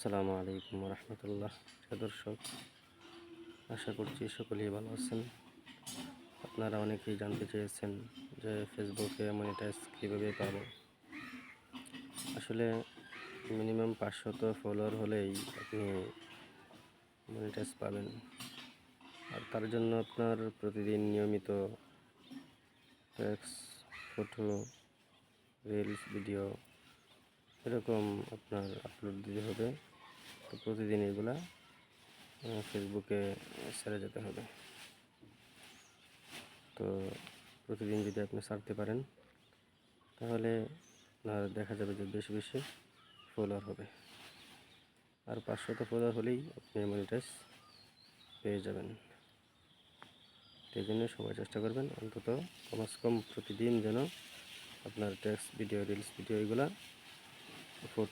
আসসালামু আলাইকুম রহমতুল্লাহ। দর্শক, আশা করছি সকলেই ভালো আছেন। আপনারা অনেকেই জানতে চেয়েছেন যে ফেসবুকে মনিটাইজ কীভাবে পাব। আসলে মিনিমাম 500 ফলোয়ার হলেই আপনি মনিটাইজ পাবেন। আর তার জন্য আপনার প্রতিদিন নিয়মিত টেক্সট, ফটো, রিলস, ভিডিও এরকম আপনার আপলোড দিতে হবে। তো প্রতিদিন এগুলা ফেসবুকে ছেড়ে যেতে হবে। তো প্রতিদিন যদি আপনি ছাড়তে পারেন তাহলে আপনার দেখা যাবে যে বেশি বেশি ফলোয়ার হবে। আর 500 ফলোয়ার হলেই আপনি মনিটাইজ পেয়ে যাবেন। সেই জন্য সবাই চেষ্টা করবেন অন্তত কমসে কম প্রতিদিন যেন আপনার টেক্সট, ভিডিও, রিলস, ভিডিও এগুলা, ফটো